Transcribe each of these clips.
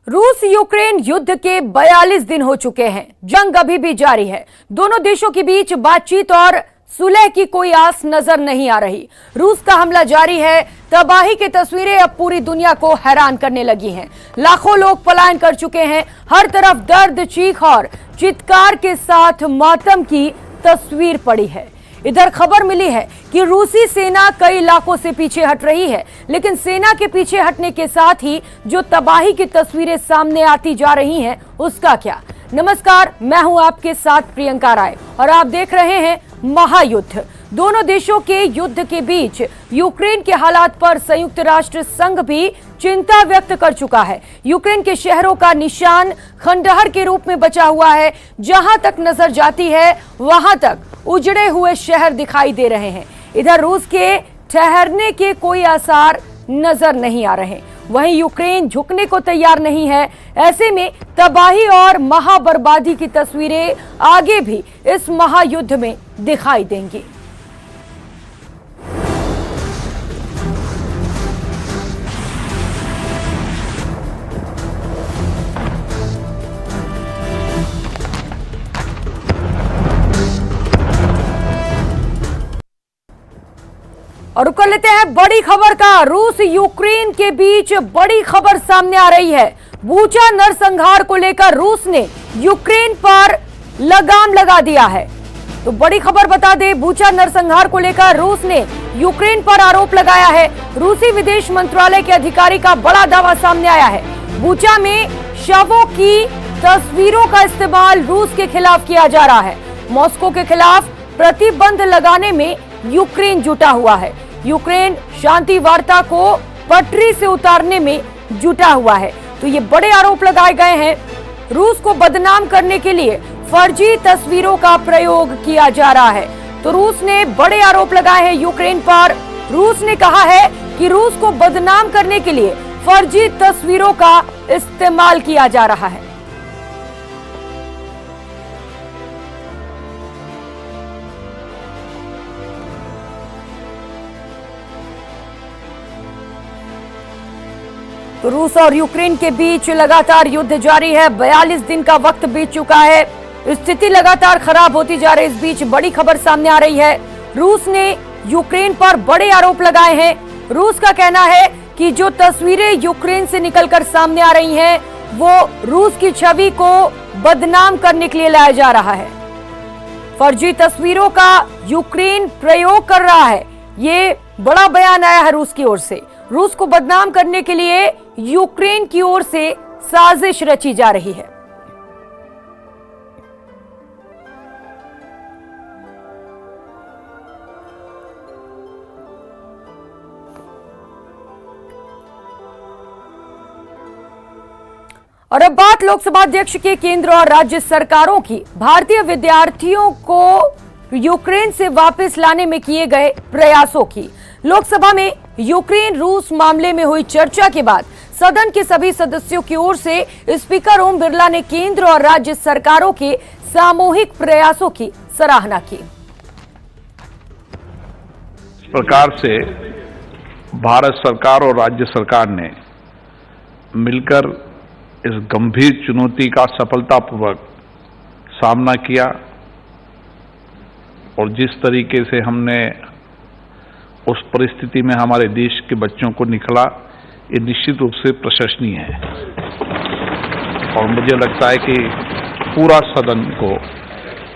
रूस यूक्रेन युद्ध के 42 दिन हो चुके हैं। जंग अभी भी जारी है। दोनों देशों के बीच बातचीत और सुलह की कोई आस नजर नहीं आ रही। रूस का हमला जारी है। तबाही की तस्वीरें अब पूरी दुनिया को हैरान करने लगी हैं। लाखों लोग पलायन कर चुके हैं। हर तरफ दर्द, चीख और चित्कार के साथ मातम की तस्वीर पड़ी है। इधर खबर मिली है कि रूसी सेना कई इलाकों से पीछे हट रही है, लेकिन सेना के पीछे हटने के साथ ही जो तबाही की तस्वीरें सामने आती जा रही हैं, उसका क्या। नमस्कार, मैं हूं आपके साथ प्रियंका राय और आप देख रहे हैं महायुद्ध। दोनों देशों के युद्ध के बीच यूक्रेन के हालात पर संयुक्त राष्ट्र संघ भी चिंता व्यक्त कर चुका है। यूक्रेन के शहरों का निशान खंडहर के रूप में बचा हुआ है। जहां तक नजर जाती है वहां तक उजड़े हुए शहर दिखाई दे रहे हैं। इधर रूस के ठहरने के कोई आसार नजर नहीं आ रहे। वहीं यूक्रेन झुकने को तैयार नहीं है। ऐसे में तबाही और महाबर्बादी की तस्वीरें आगे भी इस महायुद्ध में दिखाई देंगी। और रुक कर लेते हैं बड़ी खबर का। रूस यूक्रेन के बीच बड़ी खबर सामने आ रही है। बूचा नरसंहार को लेकर रूस ने यूक्रेन पर लगाम लगा दिया है। तो बड़ी खबर बता दें, बूचा नरसंहार को लेकर रूस ने यूक्रेन पर आरोप लगाया है। रूसी विदेश मंत्रालय के अधिकारी का बड़ा दावा सामने आया है। बूचा में शवों की तस्वीरों का इस्तेमाल रूस के खिलाफ किया जा रहा है। मॉस्को के खिलाफ प्रतिबंध लगाने में यूक्रेन जुटा हुआ है। यूक्रेन शांति वार्ता को पटरी से उतारने में जुटा हुआ है। तो ये बड़े आरोप लगाए गए हैं। रूस को बदनाम करने के लिए फर्जी तस्वीरों का प्रयोग किया जा रहा है। तो रूस ने बड़े आरोप लगाए हैं यूक्रेन पर। रूस ने कहा है कि रूस को बदनाम करने के लिए फर्जी तस्वीरों का इस्तेमाल किया जा रहा है। तो रूस और यूक्रेन के बीच लगातार युद्ध जारी है। 42 दिन का वक्त बीत चुका है। स्थिति लगातार खराब होती जा रही है। इस बीच बड़ी खबर सामने आ रही है। रूस ने यूक्रेन पर बड़े आरोप लगाए हैं। रूस का कहना है कि जो तस्वीरें यूक्रेन से निकलकर सामने आ रही हैं, वो रूस की छवि को बदनाम करने के लिए लाया जा रहा है। फर्जी तस्वीरों का यूक्रेन प्रयोग कर रहा है। ये बड़ा बयान आया है रूस की ओर से। रूस को बदनाम करने के लिए यूक्रेन की ओर से साजिश रची जा रही है। और अब बात लोकसभा अध्यक्ष के केंद्र और राज्य सरकारों की भारतीय विद्यार्थियों को यूक्रेन से वापस लाने में किए गए प्रयासों की। लोकसभा में यूक्रेन रूस मामले में हुई चर्चा के बाद सदन के सभी सदस्यों की ओर से स्पीकर ओम बिरला ने केंद्र और राज्य सरकारों के सामूहिक प्रयासों की सराहना की। इस प्रकार से भारत सरकार और राज्य सरकार ने मिलकर इस गंभीर चुनौती का सफलतापूर्वक सामना किया और जिस तरीके से हमने उस परिस्थिति में हमारे देश के बच्चों को निकला, ये निश्चित रूप से प्रशंसनीय है। और मुझे लगता है कि पूरा सदन को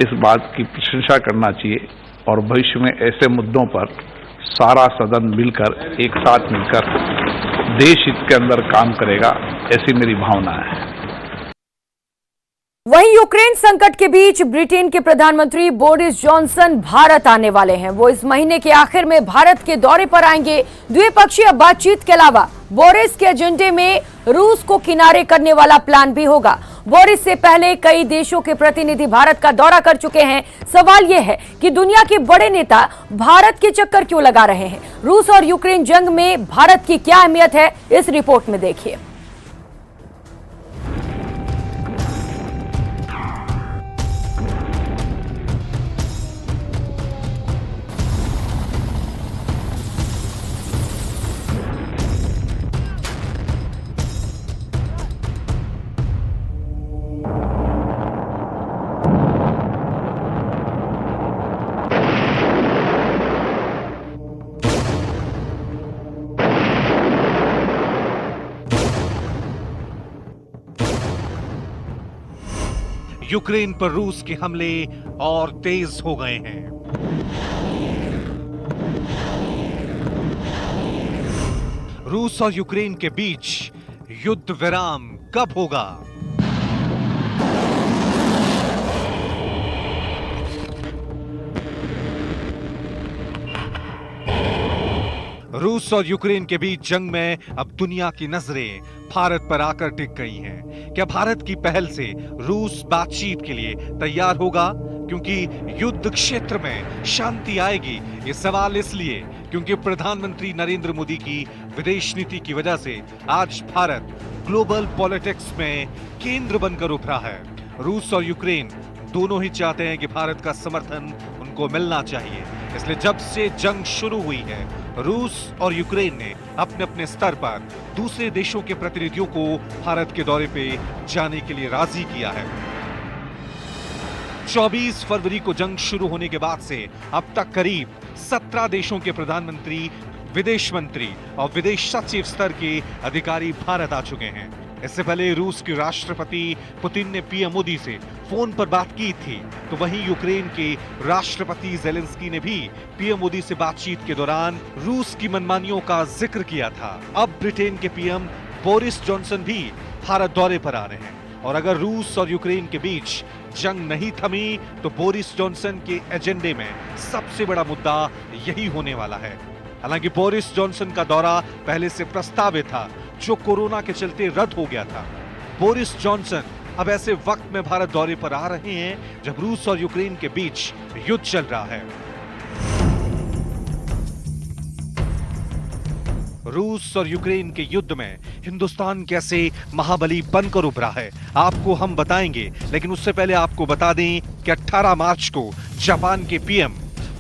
इस बात की प्रशंसा करना चाहिए और भविष्य में ऐसे मुद्दों पर सारा सदन मिलकर, एक साथ मिलकर देश हित के अंदर काम करेगा, ऐसी मेरी भावना है। वहीं यूक्रेन संकट के बीच ब्रिटेन के प्रधानमंत्री बोरिस जॉनसन भारत आने वाले हैं। वो इस महीने के आखिर में भारत के दौरे पर आएंगे। द्विपक्षीय बातचीत के अलावा बोरिस के एजेंडे में रूस को किनारे करने वाला प्लान भी होगा। बोरिस से पहले कई देशों के प्रतिनिधि भारत का दौरा कर चुके हैं। सवाल यह है कि दुनिया के बड़े नेता भारत के चक्कर क्यों लगा रहे हैं। रूस और यूक्रेन जंग में भारत की क्या अहमियत है, इस रिपोर्ट में देखिए। यूक्रेन पर रूस के हमले और तेज हो गए हैं। रूस और यूक्रेन के बीच युद्ध विराम कब होगा? रूस और यूक्रेन के बीच जंग में अब दुनिया की नजरें भारत पर आकर टिक गई हैं। क्या भारत की पहल से रूस बातचीत के लिए तैयार होगा? क्योंकि युद्ध क्षेत्र में शांति आएगी, ये सवाल इसलिए क्योंकि प्रधानमंत्री नरेंद्र मोदी की विदेश नीति की वजह से आज भारत ग्लोबल पॉलिटिक्स में केंद्र बनकर उभरा है। रूस और यूक्रेन दोनों ही चाहते हैं कि भारत का समर्थन उनको मिलना चाहिए। इसलिए जब से जंग शुरू हुई है, रूस और यूक्रेन ने अपने अपने स्तर पर दूसरे देशों के प्रतिनिधियों को भारत के दौरे पे जाने के लिए राजी किया है। 24 फरवरी को जंग शुरू होने के बाद से अब तक करीब 17 देशों के प्रधानमंत्री, विदेश मंत्री और विदेश सचिव स्तर के अधिकारी भारत आ चुके हैं। इससे पहले रूस के राष्ट्रपति पुतिन ने पीएम मोदी से फोन पर बात की थी, तो वहीं यूक्रेन के राष्ट्रपति जेलेंस्की ने भी पीएम मोदी से बातचीत के दौरान रूस की मनमानियों का जिक्र किया था। अब ब्रिटेन के पीएम बोरिस जॉनसन भी भारत दौरे पर आ रहे हैं और अगर रूस और यूक्रेन के बीच जंग नहीं थमी तो बोरिस जॉनसन के एजेंडे में सबसे बड़ा मुद्दा यही होने वाला है। हालांकि बोरिस जॉनसन का दौरा पहले से प्रस्तावित था, जो कोरोना के चलते रद्द हो गया था। बोरिस जॉनसन अब ऐसे वक्त में भारत दौरे पर आ रहे हैं जब रूस और यूक्रेन के बीच युद्ध चल रहा है। रूस और यूक्रेन के युद्ध में हिंदुस्तान कैसे महाबली बनकर उभरा है, आपको हम बताएंगे। लेकिन उससे पहले आपको बता दें कि 18 मार्च को जापान के पीएम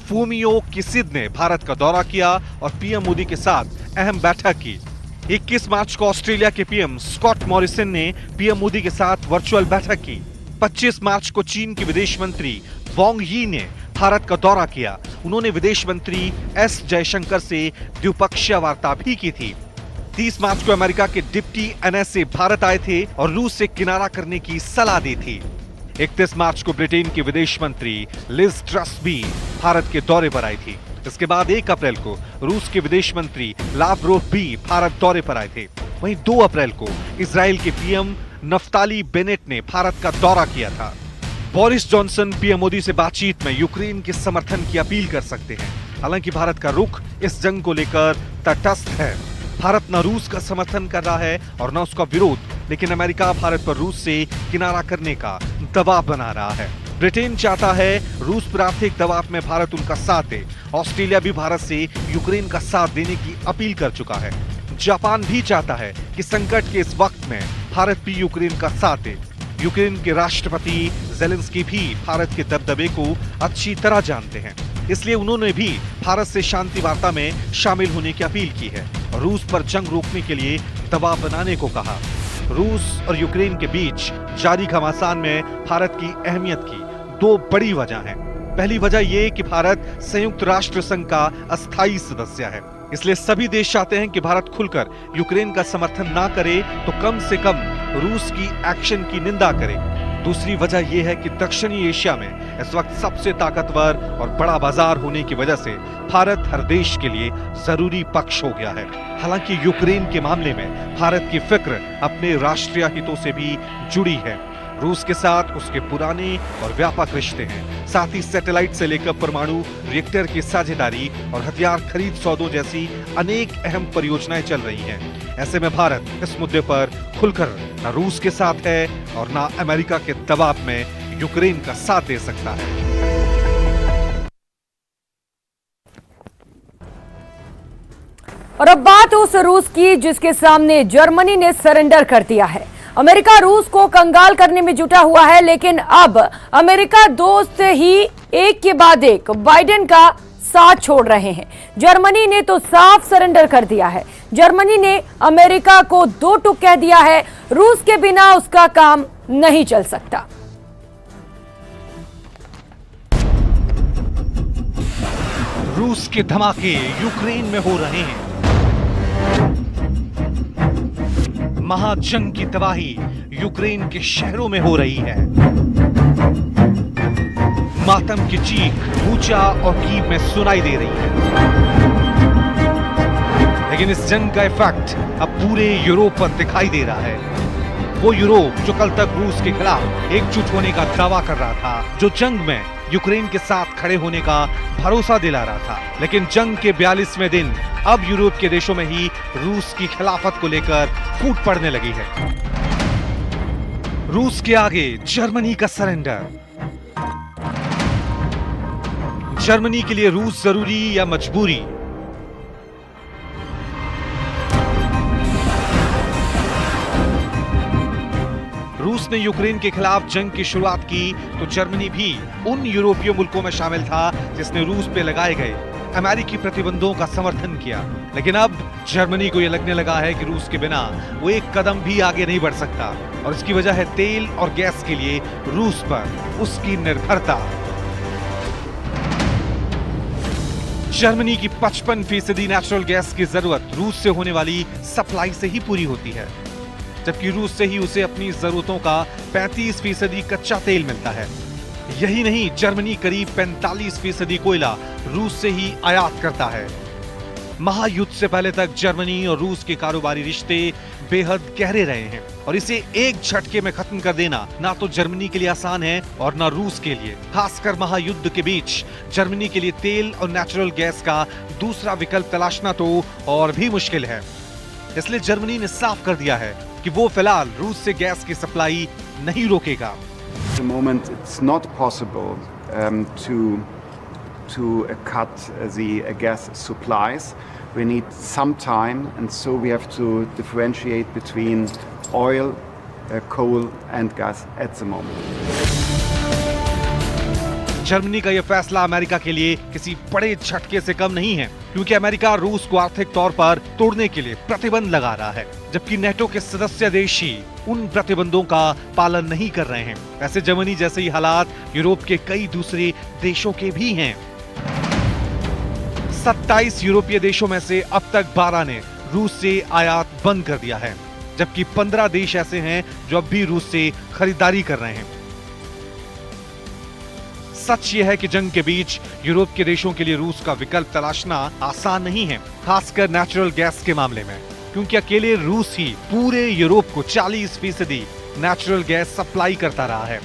फूमियो किसिडा ने भारत का दौरा किया और पीएम मोदी के साथ अहम बैठक की। 21 मार्च को ऑस्ट्रेलिया के पीएम स्कॉट मॉरिसन ने पीएम मोदी के साथ वर्चुअल बैठक की। 25 मार्च को चीन के विदेश मंत्री वांग यी ने भारत का दौरा किया। उन्होंने विदेश मंत्री एस जयशंकर से द्विपक्षीय वार्ता भी की थी। 30 मार्च को अमेरिका के डिप्टी एनएसए भारत आए थे और रूस से किनारा करने की सलाह दी थी। 31 मार्च को ब्रिटेन के विदेश मंत्री लिज ट्रस भी भारत के दौरे पर आई थी। इसके बाद 1 अप्रैल को रूस के विदेश मंत्री लावरोव भी भारत दौरे पर आए थे। वहीं 2 अप्रैल को इजराइल के पीएम नफ्ताली बेनेट ने भारत का दौरा किया था। बोरिस जॉनसन पीएम मोदी से बातचीत में यूक्रेन के समर्थन की अपील कर सकते हैं। हालांकि भारत का रुख इस जंग को लेकर तटस्थ है। भारत न रूस का समर्थन कर रहा है और न उसका विरोध, लेकिन अमेरिका भारत पर रूस से किनारा करने का दबाव बना रहा है। ब्रिटेन चाहता है रूस पर आर्थिक दबाव में भारत उनका साथ दे। ऑस्ट्रेलिया भी भारत से यूक्रेन का साथ देने की अपील कर चुका है। जापान भी चाहता है कि संकट के इस वक्त में भारत भी यूक्रेन का साथ दे। यूक्रेन के राष्ट्रपति जेलेंस्की भी भारत के दबदबे को अच्छी तरह जानते हैं, इसलिए उन्होंने भी भारत से शांति वार्ता में शामिल होने की अपील की है और रूस पर जंग रोकने के लिए दबाव बनाने को कहा। रूस और यूक्रेन के बीच जारी घमासान में भारत की अहमियत की 2 बड़ी वजह हैं। पहली वजह यह कि भारत संयुक्त राष्ट्र संघ का अस्थायी सदस्य है, इसलिए सभी देश चाहते हैं कि भारत खुलकर यूक्रेन का समर्थन ना करे तो कम से कम रूस की एक्शन की निंदा करे। दूसरी वजह यह है कि दक्षिणी एशिया में इस वक्त सबसे ताकतवर और बड़ा बाजार होने की वजह से भारत हर देश के लिए जरूरी पक्ष हो गया है। हालांकि यूक्रेन के मामले में भारत की फिक्र अपने राष्ट्रीय हितों से भी जुड़ी है। रूस के साथ उसके पुराने और व्यापक रिश्ते हैं। साथ ही सैटेलाइट से लेकर परमाणु रिएक्टर की साझेदारी और हथियार खरीद सौदों जैसी अनेक अहम परियोजनाएं चल रही हैं। ऐसे में भारत इस मुद्दे पर खुलकर न रूस के साथ है और न अमेरिका के दबाव में यूक्रेन का साथ दे सकता है। और अब बात उस रूस की जिसके सामने जर्मनी ने सरेंडर कर दिया है। अमेरिका रूस को कंगाल करने में जुटा हुआ है, लेकिन अब अमेरिका दोस्त ही एक के बाद एक बाइडेन का साथ छोड़ रहे हैं। जर्मनी ने तो साफ सरेंडर कर दिया है। जर्मनी ने अमेरिका को 2 टूक कह दिया है, रूस के बिना उसका काम नहीं चल सकता। रूस के धमाके यूक्रेन में हो रहे हैं। महाजंग की तबाही यूक्रेन के शहरों में हो रही है। मातम की चीख ऊंचा और कीव में सुनाई दे रही है। लेकिन इस जंग का इफेक्ट अब पूरे यूरोप पर दिखाई दे रहा है। वो यूरोप जो कल तक रूस के खिलाफ एकजुट होने का दावा कर रहा था, जो जंग में यूक्रेन के साथ खड़े होने का भरोसा दिला रहा था, लेकिन जंग के 42वें दिन अब यूरोप के देशों में ही रूस की खिलाफत को लेकर फूट पड़ने लगी है। रूस के आगे जर्मनी का सरेंडर। जर्मनी के लिए रूस जरूरी या मजबूरी? रूस ने यूक्रेन के खिलाफ जंग की शुरुआत की तो जर्मनी भी उन यूरोपीय मुल्कों में शामिल था जिसने रूस पे लगाए गए अमेरिकी प्रतिबंधों का समर्थन किया। लेकिन अब जर्मनी को यह लगने लगा है कि रूस के बिना वो एक कदम भी आगे नहीं बढ़ सकता, और इसकी वजह है तेल और गैस के लिए रूस पर उसकी निर्भरता। जर्मनी की 55% नेचुरल गैस की जरूरत रूस से होने वाली सप्लाई से ही पूरी होती है, जबकि रूस से ही उसे अपनी जरूरतों का 35% कच्चा तेल मिलता है। यही नहीं, जर्मनी करीब 45% कोयला रूस से ही आयात करता है। महायुद्ध से पहले तक जर्मनी और रूस के कारोबारी रिश्ते बेहद गहरे रहे हैं, और इसे एक झटके में खत्म कर देना ना तो जर्मनी के लिए आसान है और ना रूस के लिए। खासकर महायुद्ध के बीच जर्मनी के लिए तेल और नेचुरल गैस का दूसरा विकल्प तलाशना तो और भी मुश्किल है। इसलिए जर्मनी ने साफ कर दिया है कि वो फिलहाल रूस से गैस की सप्लाई नहीं रोकेगा। At the moment, it's not possible to cut the gas supplies. We need some time, and so we have to differentiate between oil, coal, and gas at the moment. Germany का यह फैसला America के लिए किसी बड़े झटके से कम नहीं है, क्योंकि अमेरिका रूस को आर्थिक तौर पर तोड़ने के लिए प्रतिबंध लगा रहा है, जबकि नेटो के सदस्य देश ही उन प्रतिबंधों का पालन नहीं कर रहे हैं। ऐसे जर्मनी जैसे ही हालात यूरोप के कई दूसरे देशों के भी हैं। 27 यूरोपीय देशों में से अब तक 12 ने रूस से आयात बंद कर दिया है, जबकि 15 देश ऐसे हैं जो अब भी रूस से खरीदारी कर रहे हैं। सच यह है कि जंग के बीच यूरोप के देशों के लिए रूस का विकल्प तलाशना आसान नहीं है, खासकर नेचुरल गैस के मामले में, क्योंकि अकेले रूस ही पूरे यूरोप को 40% नेचुरल गैस सप्लाई करता रहा है।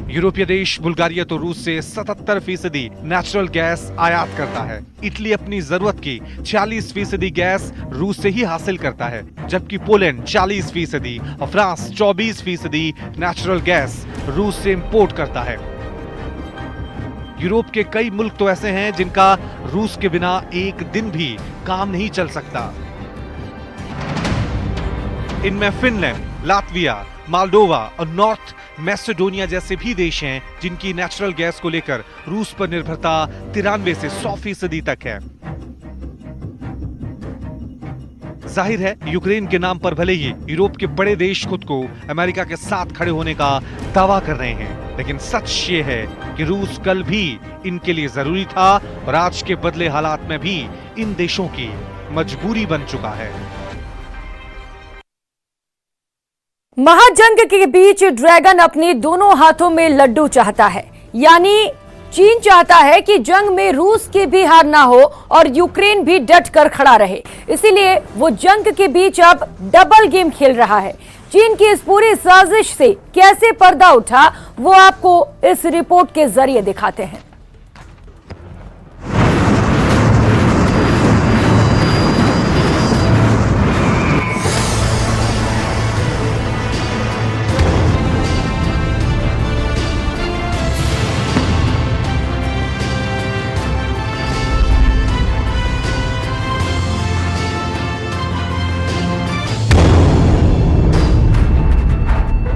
यूरोपीय देश बुल्गारिया तो रूस से 77% नेचुरल गैस आयात करता है। इटली अपनी जरूरत की 40% गैस रूस से ही हासिल करता है, जबकि पोलैंड 40% और फ्रांस 24% नेचुरल गैस रूस से इंपोर्ट करता है। यूरोप के कई मुल्क तो ऐसे हैं जिनका रूस के बिना एक दिन भी काम नहीं चल सकता। इनमें फिनलैंड, लातविया, मोल्डोवा और नॉर्थ मैसेडोनिया जैसे भी देश हैं जिनकी नेचुरल गैस को लेकर रूस पर निर्भरता 93 से 100% तक है। जाहिर है, यूक्रेन के नाम पर भले ही यूरोप के बड़े देश खुद को अमेरिका के साथ खड़े होने का दावा कर रहे हैं, लेकिन सच ये है कि रूस कल भी इनके लिए जरूरी था और आज के बदले हालात में भी इन देशों की मजबूरी बन चुका है। महाजंग के बीच ड्रैगन अपने दोनों हाथों में लड्डू चाहता है, यानी चीन चाहता है कि जंग में रूस की भी हार ना हो और यूक्रेन भी डट कर खड़ा रहे। इसीलिए वो जंग के बीच अब डबल गेम खेल रहा है। चीन की इस पूरी साजिश से कैसे पर्दा उठा, वो आपको इस रिपोर्ट के जरिए दिखाते हैं।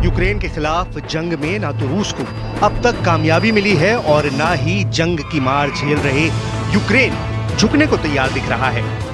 यूक्रेन के खिलाफ जंग में ना तो रूस को अब तक कामयाबी मिली है और ना ही जंग की मार झेल रहे यूक्रेन झुकने को तैयार दिख रहा है।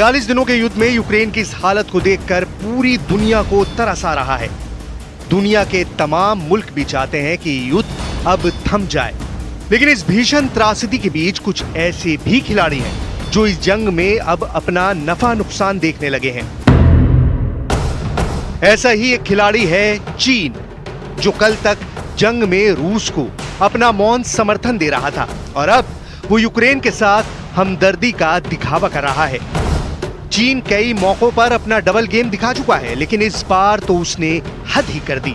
42 दिनों के युद्ध में यूक्रेन की इस हालत को देखकर पूरी दुनिया को तरस आ रहा है। दुनिया के तमाम मुल्क भी चाहते हैं कि युद्ध अब थम जाए, लेकिन इस भीषण त्रासदी के बीच कुछ ऐसे भी खिलाड़ी हैं जो इस जंग में अब अपना नफा नुकसान देखने लगे हैं। ऐसा ही एक खिलाड़ी है चीन, जो कल तक जंग में रूस को अपना मौन समर्थन दे रहा था और अब वो यूक्रेन के साथ हमदर्दी का दिखावा कर रहा है। चीन कई मौकों पर अपना डबल गेम दिखा चुका है, लेकिन इस बार तो उसने हद ही कर दी।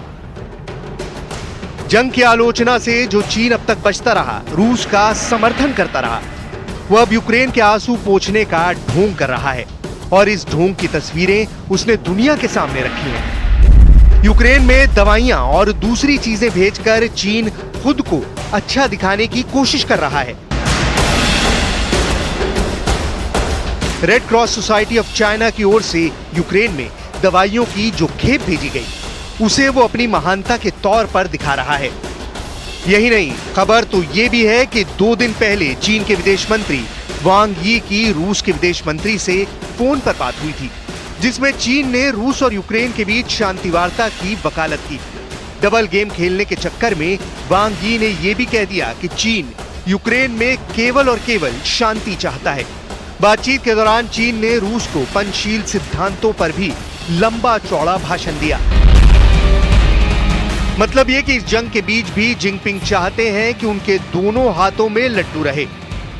जंग की आलोचना से जो चीन अब तक बचता रहा, रूस का समर्थन करता रहा, वो अब यूक्रेन के आंसू पोंछने का ढोंग कर रहा है और इस ढोंग की तस्वीरें उसने दुनिया के सामने रखी हैं। यूक्रेन में दवाइयां और दूसरी चीजें भेजकर चीन खुद को अच्छा दिखाने की कोशिश कर रहा है। Red cross society of China की ओर से यूक्रेन में दवाइयों की जो खेप भेजी गई, उसे वो अपनी महानता के तौर पर दिखा रहा है। यही नहीं, खबर तो ये भी है कि 2 दिन पहले चीन के विदेश मंत्री वांग यी की रूस के विदेश मंत्री से फोन पर बात हुई थी, जिसमें चीन ने रूस और यूक्रेन के बीच शांति वार्ता की वकालत की। डबल गेम खेलने के चक्कर में वांग यी ने यह भी कह दिया कि चीन यूक्रेन में केवल और केवल शांति चाहता है। बातचीत के दौरान चीन ने रूस को पंचशील सिद्धांतों पर भी लंबा चौड़ा भाषण दिया। मतलब ये कि इस जंग के बीच भी जिनपिंग चाहते हैं कि उनके दोनों हाथों में लड्डू रहे,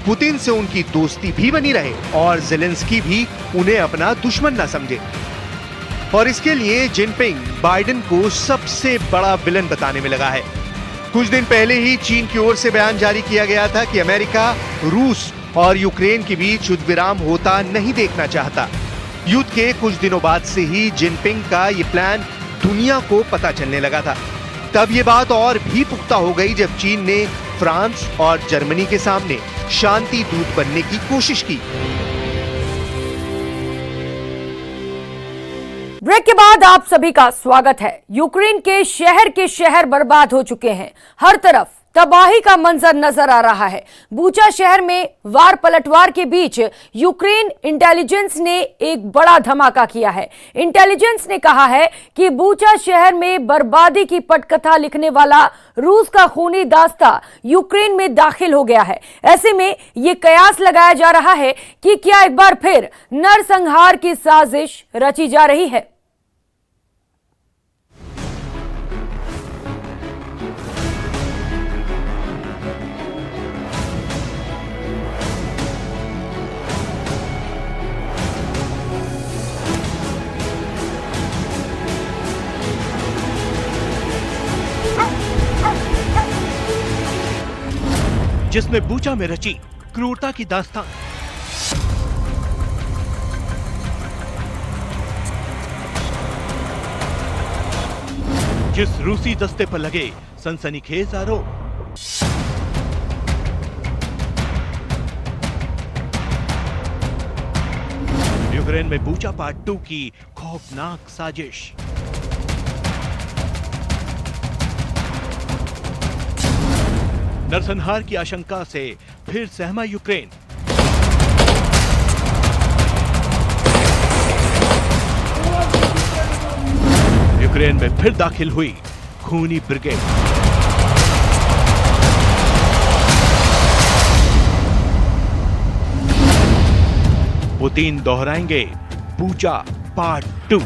पुतिन से उनकी दोस्ती भी बनी रहे और ज़ेलेंस्की भी उन्हें अपना दुश्मन न समझे। और इसके लिए जिनपिंग बाइडेन को सबसे बड़ा विलन बताने में लगा है। कुछ दिन पहले ही चीन की ओर से बयान जारी किया गया था कि अमेरिका रूस और यूक्रेन के बीच युद्ध विराम होता नहीं देखना चाहता। युद्ध के कुछ दिनों बाद से ही जिनपिंग का ये प्लान दुनिया को पता चलने लगा था। तब ये बात और भी पुख्ता हो गई जब चीन ने फ्रांस और जर्मनी के सामने शांति दूत बनने की कोशिश की। ब्रेक के बाद आप सभी का स्वागत है। यूक्रेन के शहर बर्बाद हो चुके हैं। हर तरफ तबाही का मंजर नजर आ रहा है। बूचा शहर में वार पलटवार के बीच यूक्रेन इंटेलिजेंस ने एक बड़ा धमाका किया है। इंटेलिजेंस ने कहा है कि बूचा शहर में बर्बादी की पटकथा लिखने वाला रूस का खूनी दास्ता यूक्रेन में दाखिल हो गया है। ऐसे में यह कयास लगाया जा रहा है कि क्या एक बार फिर नरसंहार की साजिश रची जा रही है। जिसने बूचा में रची क्रूरता की दास्तान। जिस रूसी दस्ते पर लगे सनसनीखेज आरोप। यूक्रेन में बूचा पार्ट 2 की खौफनाक साजिश। नरसंहार की आशंका से फिर सहमा यूक्रेन। यूक्रेन में फिर दाखिल हुई खूनी ब्रिगेड। पुतिन दोहराएंगे बूचा पार्ट 2।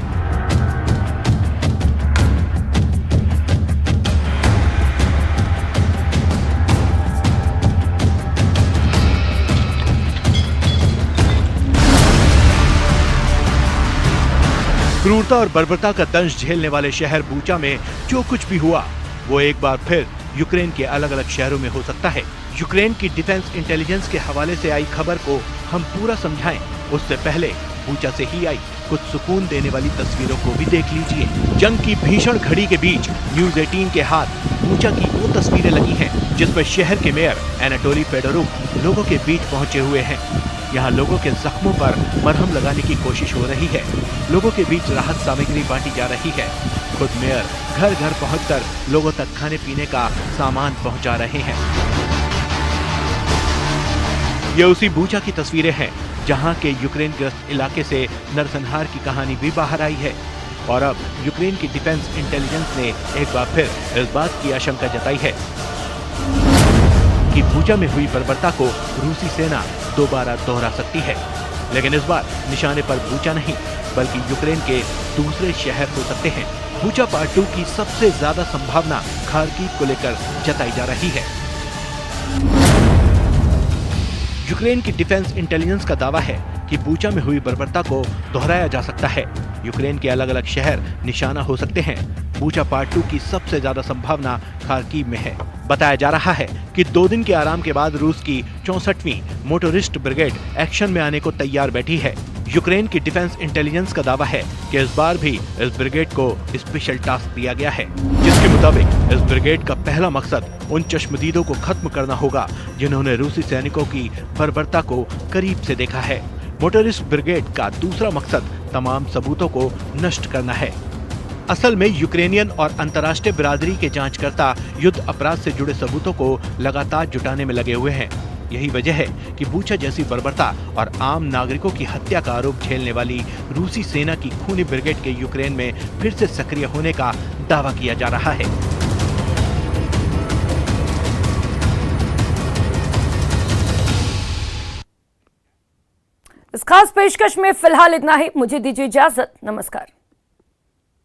क्रूरता और बर्बरता का दंश झेलने वाले शहर बूचा में जो कुछ भी हुआ, वो एक बार फिर यूक्रेन के अलग अलग शहरों में हो सकता है। यूक्रेन की डिफेंस इंटेलिजेंस के हवाले से आई खबर को हम पूरा समझाएं, उससे पहले बूचा से ही आई कुछ सुकून देने वाली तस्वीरों को भी देख लीजिए। जंग की भीषण घड़ी के बीच न्यूज़ 18 के हाथ बूचा की वो तस्वीरें लगी हैं जिसमें शहर के मेयर एनाटोली फेडोरुक लोगों के बीच पहुंचे हुए हैं। यहाँ लोगों के जख्मों पर मरहम लगाने की कोशिश हो रही है। लोगों के बीच राहत सामग्री बांटी जा रही है। खुद मेयर घर घर पहुंचकर लोगों तक खाने पीने का सामान पहुंचा रहे हैं। ये उसी बूचा की तस्वीरें हैं जहां के यूक्रेन ग्रस्त इलाके से नरसंहार की कहानी भी बाहर आई है। और अब यूक्रेन की डिफेंस इंटेलिजेंस ने एक बार फिर इस बात की आशंका जताई है कि बूचा में हुई बर्बरता को रूसी सेना दोबारा दोहरा सकती है। लेकिन इस बार निशाने पर बूचा नहीं बल्कि यूक्रेन के दूसरे शहर हो सकते हैं। बूचा पार्ट 2 की सबसे ज्यादा संभावना खार्किव को लेकर जताई जा रही है। यूक्रेन की डिफेंस इंटेलिजेंस का दावा है कि बूचा में हुई बर्बरता को दोहराया जा सकता है। यूक्रेन के अलग अलग शहर निशाना हो सकते हैं। बूचा पार्ट 2 की सबसे ज्यादा संभावना खार्किव में है। बताया जा रहा है कि 2 दिन के आराम के बाद रूस की 64वीं मोटरिस्ट ब्रिगेड एक्शन में आने को तैयार बैठी है। यूक्रेन की डिफेंस इंटेलिजेंस का दावा है कि इस बार भी इस ब्रिगेड को स्पेशल टास्क दिया गया है, जिसके मुताबिक इस ब्रिगेड का पहला मकसद उन चश्मदीदों को खत्म करना होगा जिन्होंने रूसी सैनिकों की बर्बरता को करीब से देखा है। मोटरिस्ट ब्रिगेड का दूसरा मकसद तमाम सबूतों को नष्ट करना है। असल में यूक्रेनियन और अंतर्राष्ट्रीय बिरादरी के जांचकर्ता युद्ध अपराध से जुड़े सबूतों को लगातार जुटाने में लगे हुए हैं। यही वजह है कि बूचा जैसी बर्बरता और आम नागरिकों की हत्या का आरोप झेलने वाली रूसी सेना की खूनी ब्रिगेड के यूक्रेन में फिर से सक्रिय होने का दावा किया जा रहा है। इस खास पेशकश में फिलहाल इतना ही। मुझे दीजिए इजाजत। नमस्कार।